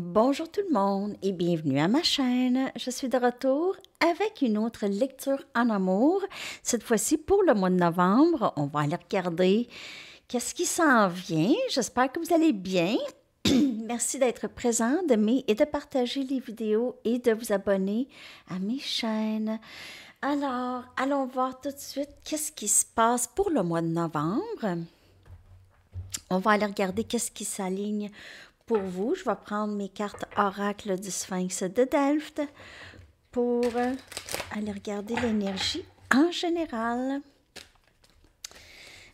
Bonjour tout le monde et bienvenue à ma chaîne. Je suis de retour avec une autre lecture en amour. Cette fois-ci pour le mois de novembre, on va aller regarder qu'est-ce qui s'en vient. J'espère que vous allez bien. Merci d'être présent, d'aimer et de partager les vidéos et de vous abonner à mes chaînes. Alors, allons voir tout de suite qu'est-ce qui se passe pour le mois de novembre. On va aller regarder qu'est-ce qui s'aligne pour vous. Je vais prendre mes cartes oracle du Sphinx de Delft pour aller regarder l'énergie en général.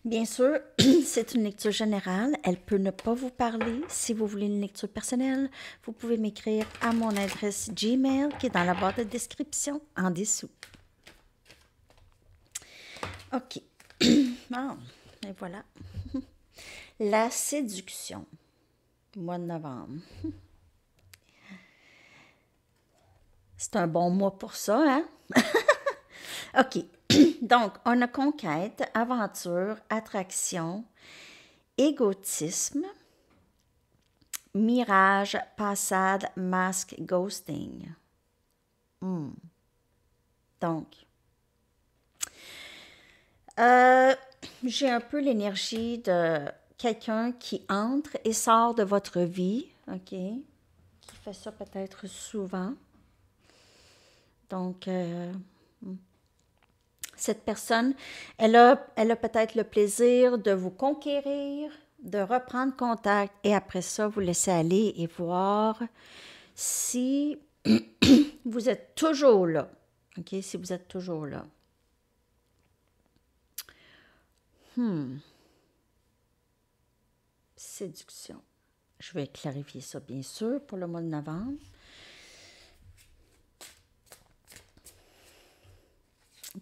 Bien sûr, c'est une lecture générale. Elle peut ne pas vous parler. Si vous voulez une lecture personnelle, vous pouvez m'écrire à mon adresse Gmail qui est dans la barre de description en dessous. OK. Bon, et voilà. La séduction. Mois de novembre. C'est un bon mois pour ça, hein? OK. Donc, on a conquête, aventure, attraction, égotisme, mirage, passade, masque, ghosting. Donc, j'ai un peu l'énergie de quelqu'un qui entre et sort de votre vie, OK? Qui fait ça peut-être souvent. Donc, cette personne, elle a peut-être le plaisir de vous conquérir, de reprendre contact et après ça, vous laisser aller et voir si vous êtes toujours là. OK? Si vous êtes toujours là. Séduction. Je vais clarifier ça, bien sûr, pour le mois de novembre.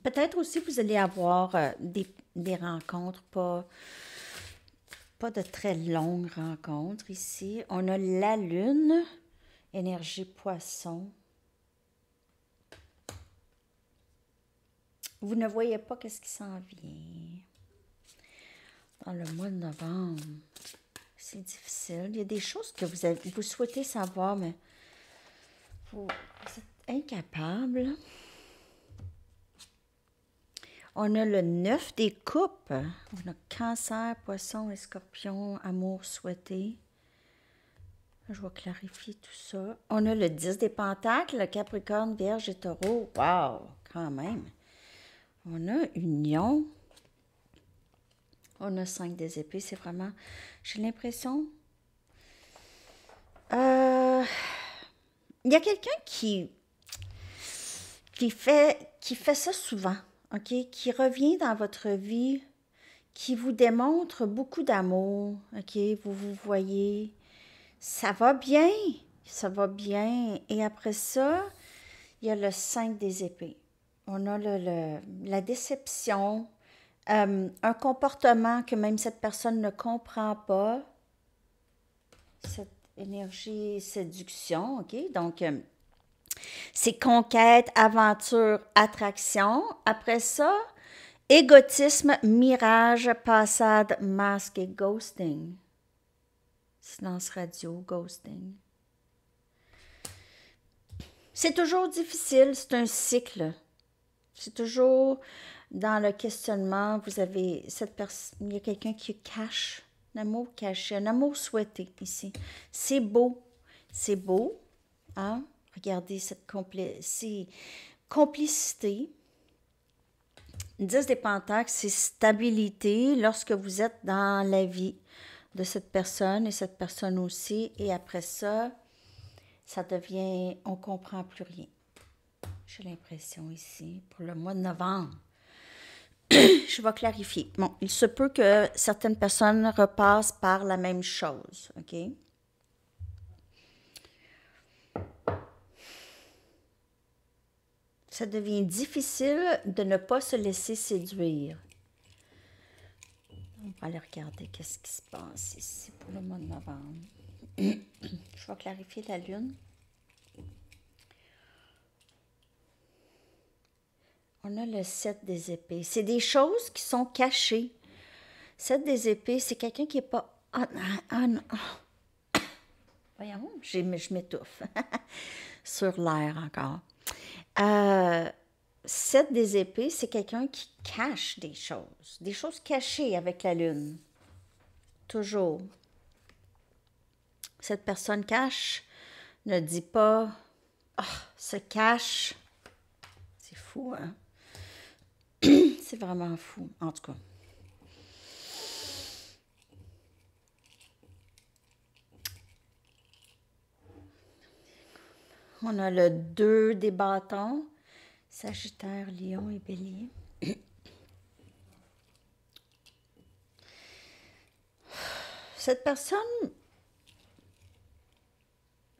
Peut-être aussi vous allez avoir des rencontres, pas de très longues rencontres ici. On a la lune, énergie poisson. Vous ne voyez pas qu'est-ce qui s'en vient dans le mois de novembre. C'est difficile. Il y a des choses que vous souhaitez savoir, mais vous êtes incapable. On a le 9 des coupes. On a cancer, poisson et scorpion, amour souhaité. Je vais clarifier tout ça. On a le 10 des pentacles, le capricorne, vierge et taureau. Wow, quand même. On a union. On a 5 des épées. C'est vraiment... J'ai l'impression... Il y a quelqu'un qui fait ça souvent. OK, qui revient dans votre vie, qui vous démontre beaucoup d'amour, OK, vous voyez, ça va bien, et après ça, il y a le 5 des épées. On a la déception, un comportement que même cette personne ne comprend pas, cette énergie séduction, OK, donc... c'est conquête, aventure, attraction. Après ça, égotisme, mirage, passade, masque et ghosting. Silence radio, ghosting. C'est toujours difficile, c'est un cycle. C'est toujours dans le questionnement, vous avez cette personne, il y a quelqu'un qui cache, un amour caché, un amour souhaité ici. C'est beau, hein? Regardez cette complicité. 10 des pentacles, c'est stabilité lorsque vous êtes dans la vie de cette personne et cette personne aussi. Et après ça, ça devient, on ne comprend plus rien. J'ai l'impression ici, pour le mois de novembre. Je vais clarifier. Bon, il se peut que certaines personnes repassent par la même chose, OK? Ça devient difficile de ne pas se laisser séduire. On va aller regarder qu'est-ce qui se passe ici pour le mois de novembre. Je vais clarifier la lune. On a le 7 des épées. C'est des choses qui sont cachées. 7 des épées, c'est quelqu'un qui n'est pas... Voyons, je m'étouffe. Sur l'air encore. 7 des épées, c'est quelqu'un qui cache des choses cachées avec la lune. Toujours. Cette personne cache, ne dit pas, se cache. C'est fou, hein? C'est vraiment fou, en tout cas. On a le 2 des bâtons, Sagittaire, Lion et Bélier. Cette personne,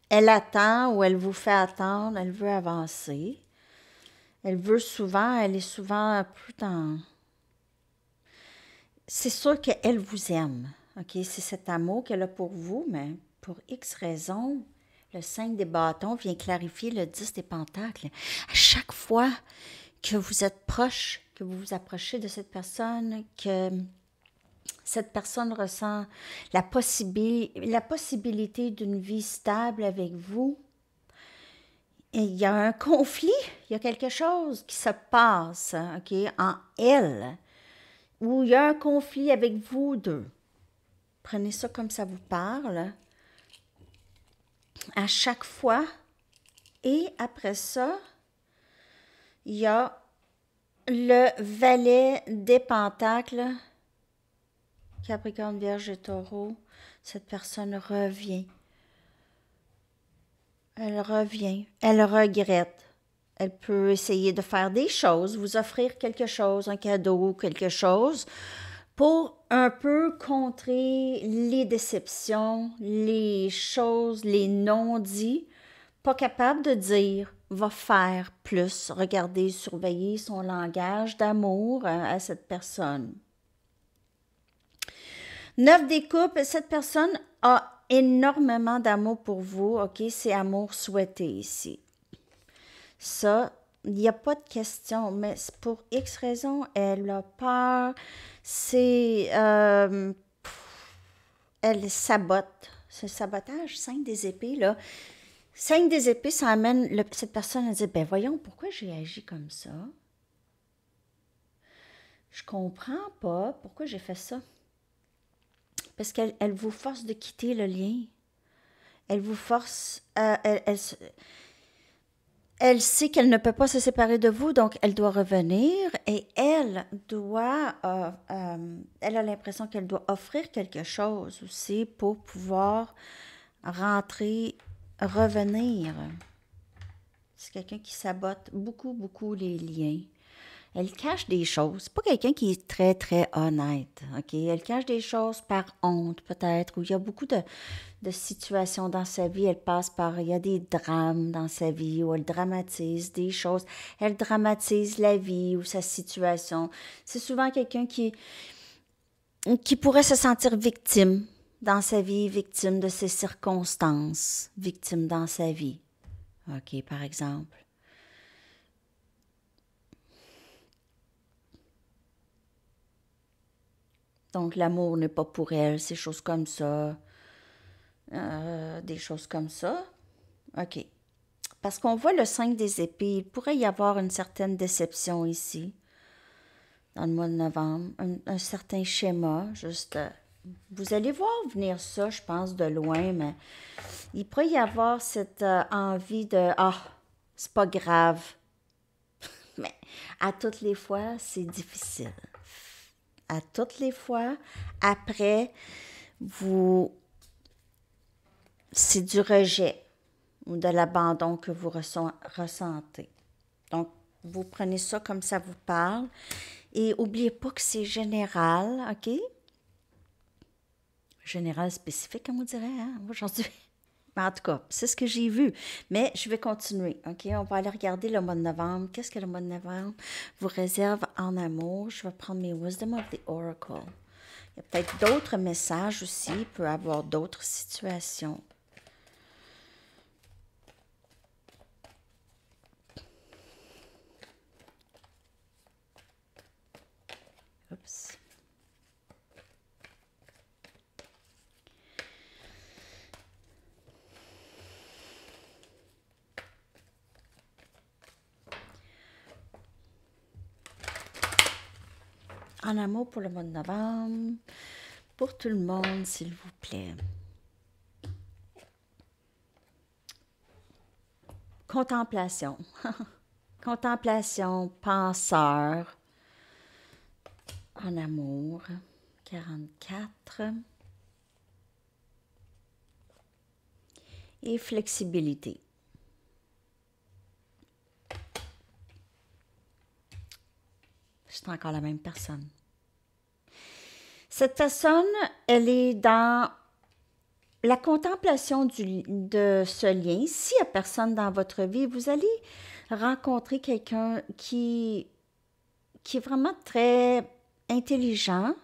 elle attend ou elle vous fait attendre, elle veut avancer. Elle est souvent plus dans... C'est sûr qu'elle vous aime, OK? C'est cet amour qu'elle a pour vous, mais pour X raisons, le 5 des bâtons vient clarifier le 10 des pentacles. À chaque fois que vous êtes proche, que vous vous approchez de cette personne, que cette personne ressent la possibilité d'une vie stable avec vous, et il y a un conflit, il y a quelque chose qui se passe, OK, en elle, où il y a un conflit avec vous deux. Prenez ça comme ça vous parle. À chaque fois. Et après ça, il y a le valet des pentacles. Capricorne, Vierge et Taureau. Cette personne revient. Elle revient. Elle regrette. Elle peut essayer de faire des choses, vous offrir quelque chose, un cadeau, quelque chose, pour un peu contrer les déceptions, les choses, les non-dits. Pas capable de dire, va faire plus. Regardez, surveiller son langage d'amour à cette personne. 9 des coupes, cette personne a énormément d'amour pour vous, OK? C'est amour souhaité ici. Ça, il n'y a pas de question, mais pour X raison, elle a peur, elle sabote. C'est sabotage, 5 des épées, là. 5 des épées, ça amène cette personne à dire, ben voyons, pourquoi j'ai agi comme ça? Je comprends pas pourquoi j'ai fait ça. Parce qu'elle vous force de quitter le lien. Elle vous force, elle sait qu'elle ne peut pas se séparer de vous, donc elle doit revenir et elle a l'impression qu'elle doit offrir quelque chose aussi pour pouvoir rentrer, revenir. C'est quelqu'un qui sabote beaucoup, beaucoup les liens. Elle cache des choses. C'est pas quelqu'un qui est très, très honnête. OK? Elle cache des choses par honte, peut-être, où il y a beaucoup de situations dans sa vie. Il y a des drames dans sa vie, où elle dramatise des choses. Elle dramatise la vie ou sa situation. C'est souvent quelqu'un qui pourrait se sentir victime dans sa vie, victime de ses circonstances, victime dans sa vie. OK, par exemple. Donc, l'amour n'est pas pour elle, ces choses comme ça. Des choses comme ça. OK. Parce qu'on voit le 5 des épées, il pourrait y avoir une certaine déception ici, dans le mois de novembre, un certain schéma, juste... vous allez voir venir ça, je pense, de loin, mais il pourrait y avoir cette envie de « Ah, c'est pas grave ». Mais à toutes les fois, c'est difficile. À toutes les fois, après, c'est du rejet ou de l'abandon que vous ressentez. Donc, vous prenez ça comme ça vous parle et n'oubliez pas que c'est général, OK? Général spécifique, comme on dirait, hein, aujourd'hui. Mais en tout cas, c'est ce que j'ai vu. Mais je vais continuer, OK? On va aller regarder le mois de novembre. Qu'est-ce que le mois de novembre vous réserve en amour? Je vais prendre mes Wisdom of the Oracle. Il y a peut-être d'autres messages aussi. Il peut y avoir d'autres situations. Oups. en amour pour le mois de novembre, pour tout le monde, s'il vous plaît. Contemplation. Contemplation, penseur, en amour, 44. Et flexibilité. C'est encore la même personne. Cette personne, elle est dans la contemplation de ce lien. S'il n'y a personne dans votre vie, vous allez rencontrer quelqu'un qui est vraiment très intelligent,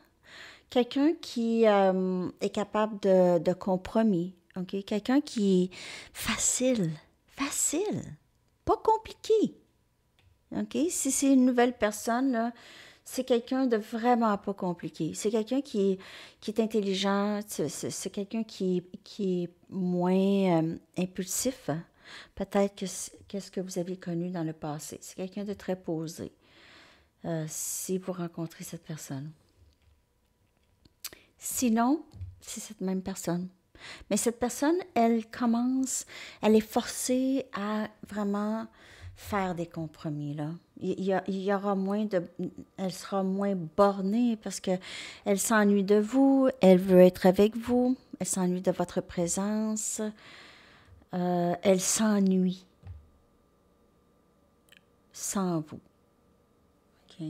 quelqu'un qui est capable de compromis, ok? Quelqu'un qui est facile, pas compliqué. OK? Si c'est une nouvelle personne, là, c'est quelqu'un de vraiment pas compliqué. C'est quelqu'un qui est intelligent, c'est quelqu'un qui est moins impulsif, peut-être que qu'est-ce que vous avez connu dans le passé. C'est quelqu'un de très posé, si vous rencontrez cette personne. Sinon, c'est cette même personne. Mais cette personne, elle est forcée à vraiment faire des compromis, là. Il y aura elle sera moins bornée parce que elle s'ennuie de vous, elle veut être avec vous, elle s'ennuie de votre présence, elle s'ennuie sans vous. OK?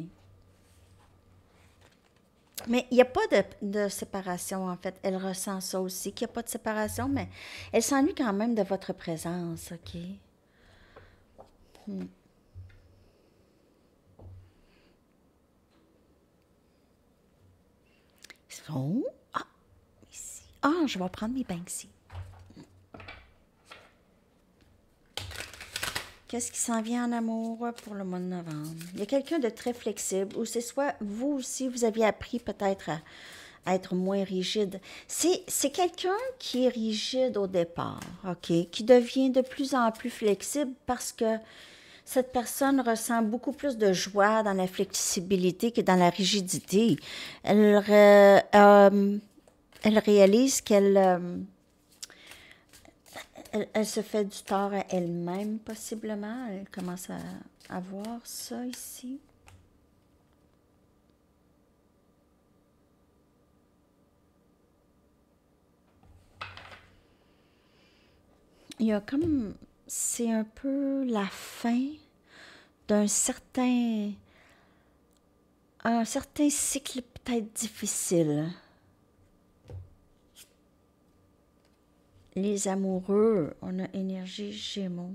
Mais il n'y a pas de séparation, en fait. Elle ressent ça aussi, qu'il n'y a pas de séparation, mais elle s'ennuie quand même de votre présence, OK? Oh, ah, ici. Ah, je vais prendre mes Banksy. Qu'est-ce qui s'en vient en amour pour le mois de novembre? Il y a quelqu'un de très flexible, ou c'est soit vous aussi, vous aviez appris peut-être à être moins rigide. C'est quelqu'un qui est rigide au départ, OK? Qui devient de plus en plus flexible parce que cette personne ressent beaucoup plus de joie dans la flexibilité que dans la rigidité. Elle réalise elle se fait du tort à elle-même, possiblement. Elle commence à voir ça ici. Il y a comme... C'est un peu la fin d'un un certain cycle peut-être difficile. Les amoureux, on a énergie Gémeaux.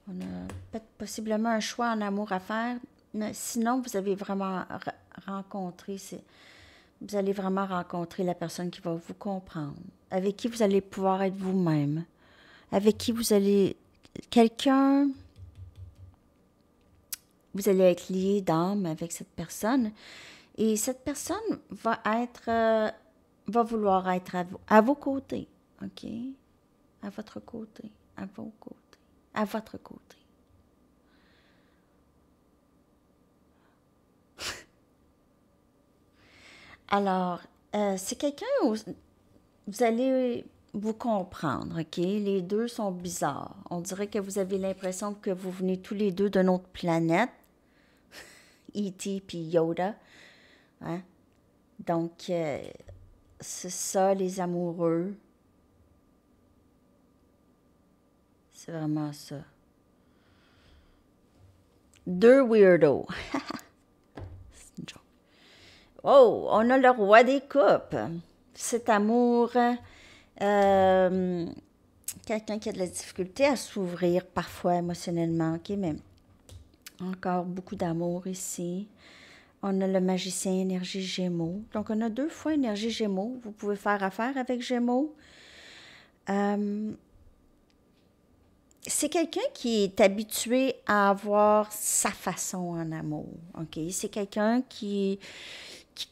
On a peut-être possiblement un choix en amour à faire, mais sinon, vous avez vraiment rencontré, vous allez vraiment rencontrer la personne qui va vous comprendre, avec qui vous allez pouvoir être vous-même, avec qui vous allez... Quelqu'un... Vous allez être lié d'âme avec cette personne, et cette personne va vouloir être à vos côtés, OK? À votre côté, à vos côtés, à votre côté. Alors, c'est quelqu'un où vous allez vous comprendre, OK? Les deux sont bizarres. On dirait que vous avez l'impression que vous venez tous les deux d'une autre planète. E.T. puis Yoda. Hein? Donc, c'est ça, les amoureux. C'est vraiment ça. Deux weirdos. C'est une joke. Oh, on a le roi des coupes. Cet amour, quelqu'un qui a de la difficulté à s'ouvrir parfois émotionnellement, ok, mais encore beaucoup d'amour ici. On a le magicien énergie Gémeaux. Donc, on a 2 fois énergie Gémeaux. Vous pouvez faire affaire avec Gémeaux. C'est quelqu'un qui est habitué à avoir sa façon en amour. OK? C'est quelqu'un qui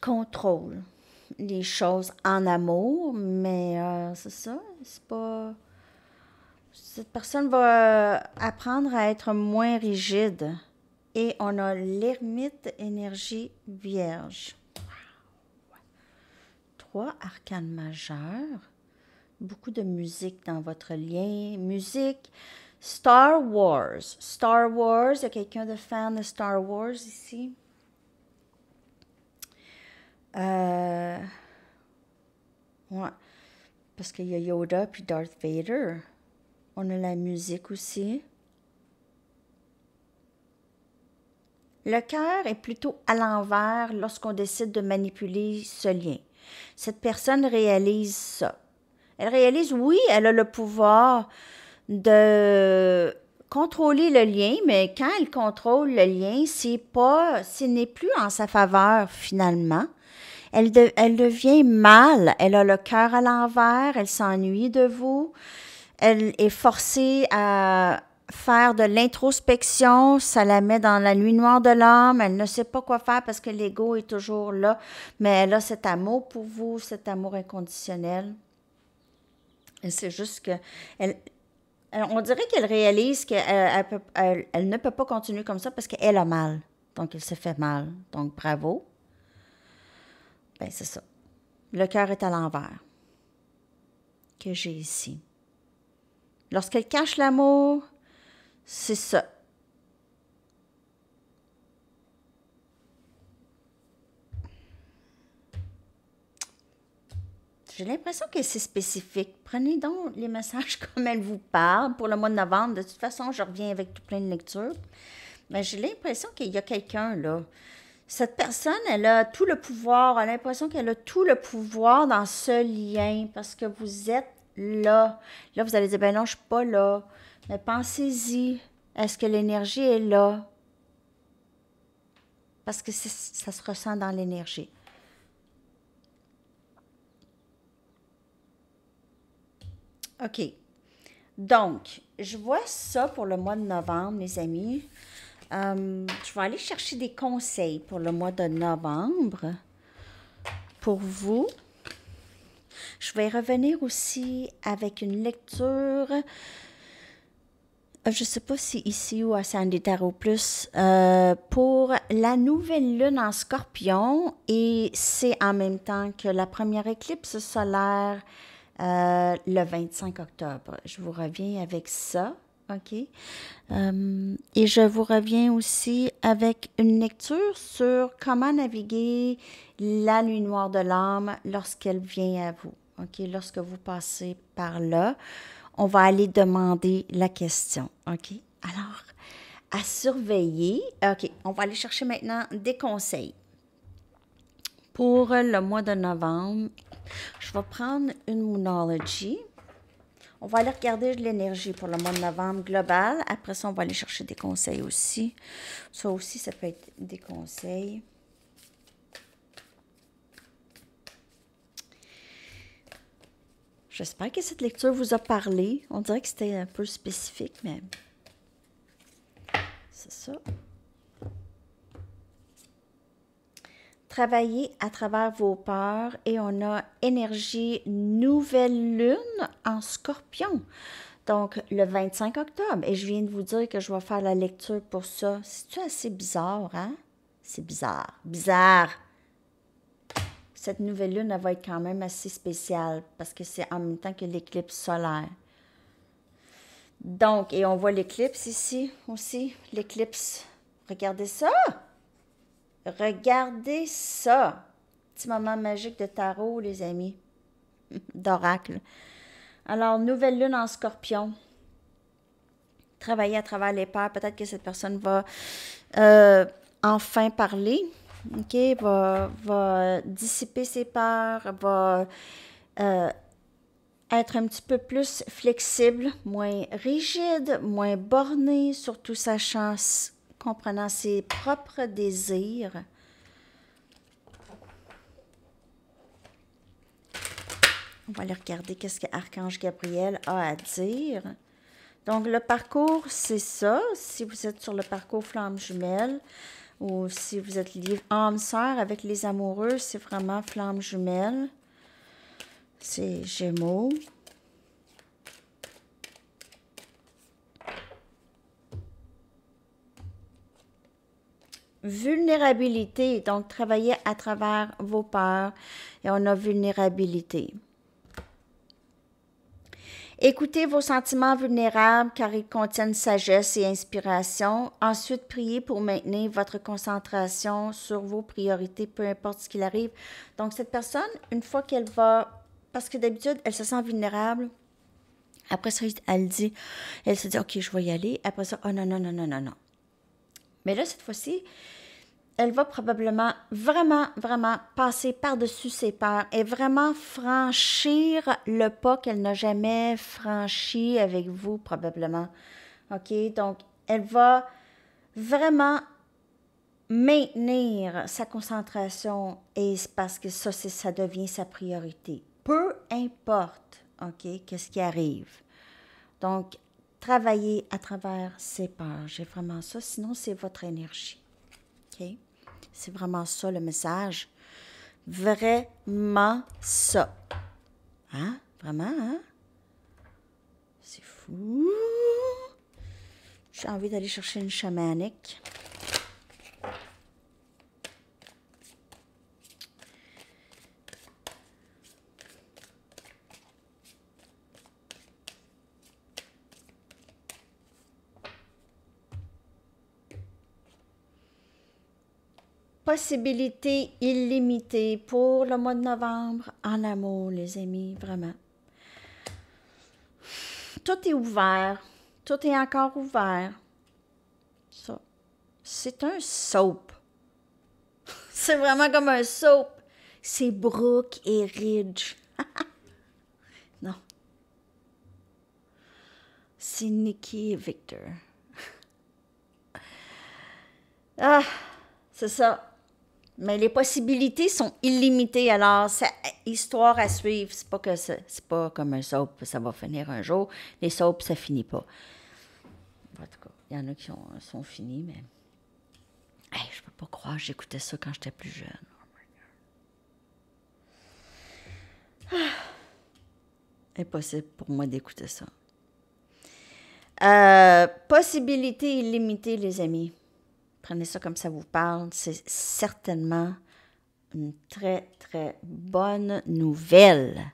contrôle les choses en amour, mais c'est ça, c'est pas... Cette personne va apprendre à être moins rigide Et on a l'ermite énergie vierge. 3 arcanes majeures. Beaucoup de musique dans votre lien. Musique. Star Wars. Star Wars. Il y a quelqu'un de fan de Star Wars ici? Ouais. Parce qu'il y a Yoda puis Darth Vader. On a la musique aussi. Le cœur est plutôt à l'envers lorsqu'on décide de manipuler ce lien. Cette personne réalise ça. Elle réalise, oui, elle a le pouvoir de contrôler le lien, mais quand elle contrôle le lien, ce n'est plus en sa faveur finalement. Elle devient mal, elle a le cœur à l'envers, elle s'ennuie de vous, elle est forcée à faire de l'introspection, ça la met dans la nuit noire de l'âme, elle ne sait pas quoi faire parce que l'ego est toujours là, mais elle a cet amour pour vous, cet amour inconditionnel. Et c'est juste que on dirait qu'elle réalise qu'elle ne peut pas continuer comme ça parce qu'elle a mal. Donc, elle se fait mal. Donc, bravo. Ben, c'est ça. Le cœur est à l'envers. Que j'ai ici. Lorsqu'elle cache l'amour, c'est ça. J'ai l'impression que c'est spécifique. Prenez donc les messages comme elle vous parle pour le mois de novembre. De toute façon, je reviens avec tout plein de lectures. Mais j'ai l'impression qu'il y a quelqu'un là. Cette personne, elle a tout le pouvoir. Elle a l'impression qu'elle a tout le pouvoir dans ce lien parce que vous êtes là. Là, vous allez dire, ben non, je ne suis pas là. Mais pensez-y. Est-ce que l'énergie est là? Parce que ça se ressent dans l'énergie. OK. Donc, je vois ça pour le mois de novembre, mes amis. Je vais aller chercher des conseils pour le mois de novembre pour vous. Je vais revenir aussi avec une lecture. Je ne sais pas si ici ou à Sandy Tarot Plus, pour la nouvelle lune en Scorpion, et c'est en même temps que la première éclipse solaire le 25 octobre. Je vous reviens avec ça, OK? Et je vous reviens aussi avec une lecture sur comment naviguer la nuit noire de l'âme lorsqu'elle vient à vous, OK? Lorsque vous passez par là, on va aller demander la question, OK? Alors, à surveiller. OK, on va aller chercher maintenant des conseils. Pour le mois de novembre, je vais prendre une Moonology. On va aller regarder l'énergie pour le mois de novembre global. Après ça, on va aller chercher des conseils aussi. Ça aussi, ça peut être des conseils. J'espère que cette lecture vous a parlé. On dirait que c'était un peu spécifique, mais c'est ça. Travailler à travers vos peurs et on a énergie nouvelle lune en Scorpion. Donc, le 25 octobre. Et je viens de vous dire que je vais faire la lecture pour ça. C'est-tu assez bizarre, hein? C'est bizarre. Bizarre! Cette nouvelle lune, elle va être quand même assez spéciale parce que c'est en même temps que l'éclipse solaire. Donc, et on voit l'éclipse ici aussi. L'éclipse. Regardez ça! Regardez ça! Petit moment magique de tarot, les amis. D'oracle. Alors, nouvelle lune en Scorpion. Travailler à travers les peurs. Peut-être que cette personne va enfin parler. OK? Va dissiper ses peurs. Va être un petit peu plus flexible, moins rigide, moins borné, surtout sachant, comprenant ses propres désirs. On va aller regarder qu'est-ce que Archange Gabriel a à dire. Donc, le parcours, c'est ça. Si vous êtes sur le parcours flamme jumelle ou si vous êtes lié âme sœur avec les amoureux, c'est vraiment flamme jumelle. C'est Gémeaux. vulnérabilité. Donc, travailler à travers vos peurs. Et on a vulnérabilité. Écoutez vos sentiments vulnérables car ils contiennent sagesse et inspiration. Ensuite, priez pour maintenir votre concentration sur vos priorités, peu importe ce qu'il arrive. Donc, cette personne, une fois qu'elle va... Parce que d'habitude, elle se sent vulnérable. Après ça, elle se dit, OK, je vais y aller. Après ça, oh non, non, non, non, non, non. Mais là, cette fois-ci, elle va probablement vraiment passer par-dessus ses peurs et vraiment franchir le pas qu'elle n'a jamais franchi avec vous, probablement. OK? Donc, elle va vraiment maintenir sa concentration et c'est parce que ça devient sa priorité. Peu importe, OK, qu'est-ce qui arrive. Donc, travaillez à travers ses peurs. J'ai vraiment ça. Sinon, c'est votre énergie. OK? C'est vraiment ça le message. Vraiment ça. Hein? Vraiment, hein? C'est fou. J'ai envie d'aller chercher une chamanique. Possibilités illimitées pour le mois de novembre en amour, les amis, vraiment. Tout est ouvert. Tout est encore ouvert. Ça. C'est un soap. C'est vraiment comme un soap. C'est Brooke et Ridge. Non. C'est Nikki et Victor. Ah, c'est ça. Mais les possibilités sont illimitées, alors c'est histoire à suivre. C'est pas comme un soap, ça va finir un jour. Les soaps, ça finit pas. En tout cas, il y en a qui sont finis, mais hey, je peux pas croire, j'écoutais ça quand j'étais plus jeune. Oh my God. Impossible pour moi d'écouter ça. Possibilités illimitées, les amis. Prenez ça comme ça vous parle. C'est certainement une très, très bonne nouvelle.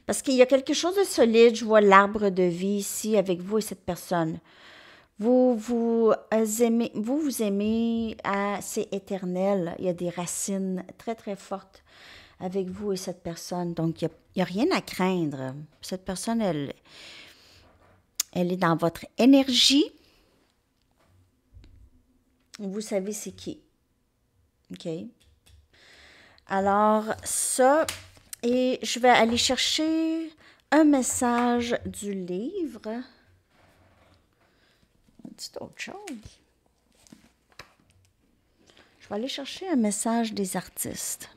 Parce qu'il y a quelque chose de solide. Je vois l'arbre de vie ici avec vous et cette personne. Vous aimez, c'est éternel. Il y a des racines très, très fortes avec vous et cette personne. Donc, il n'y a rien à craindre. Cette personne, elle est dans votre énergie. Vous savez c'est qui. OK? Alors, ça, et je vais aller chercher un message du livre. C'est autre chose. Je vais aller chercher un message des artistes.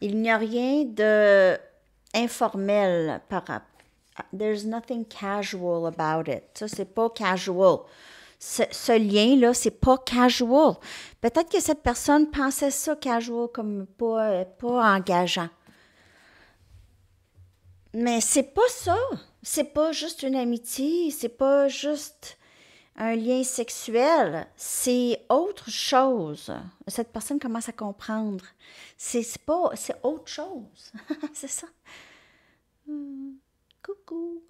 Il n'y a rien de informel par rapport. There's nothing casual about it. Ça, c'est pas casual. Ce lien-là, c'est pas casual. Peut-être que cette personne pensait ça casual comme pas engageant. Mais c'est pas ça. C'est pas juste une amitié. C'est pas juste un lien sexuel. C'est autre chose. Cette personne commence à comprendre. C'est autre chose. C'est ça. Coucou.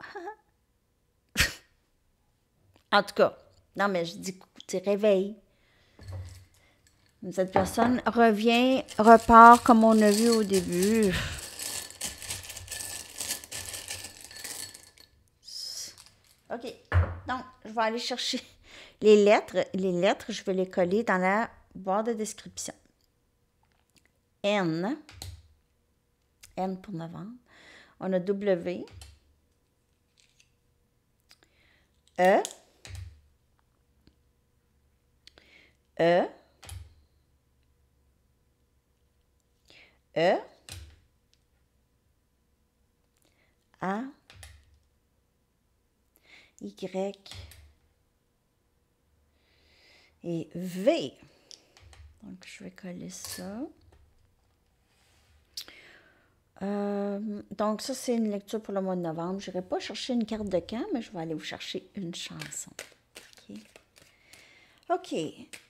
En tout cas, non, mais je dis coucou, tu réveilles. Cette personne repart comme on a vu au début. OK. Donc, je vais aller chercher les lettres. Les lettres, je vais les coller dans la barre de description. N. N pour novembre. On a W. E. E. E. A. Y. Et V. Donc, je vais coller ça. Donc, ça, c'est une lecture pour le mois de novembre. Je n'irai pas chercher une carte de camp, mais je vais aller vous chercher une chanson. OK? OK.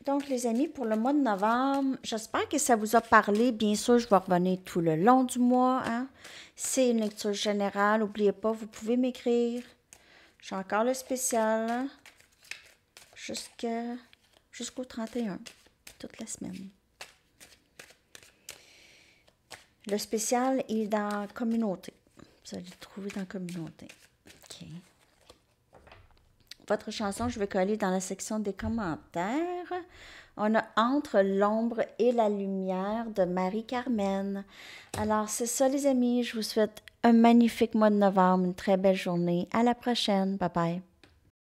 Donc, les amis, pour le mois de novembre, j'espère que ça vous a parlé. Bien sûr, je vais revenir tout le long du mois. Hein? C'est une lecture générale. N'oubliez pas, vous pouvez m'écrire. J'ai encore le spécial hein, jusqu'au 31, toute la semaine. Le spécial est dans communauté. Vous allez le trouver dans communauté. OK. Votre chanson, je vais coller dans la section des commentaires. On a Entre l'ombre et la lumière de Marie-Carmen. Alors, c'est ça, les amis. Je vous souhaite un magnifique mois de novembre, une très belle journée. À la prochaine. Bye bye.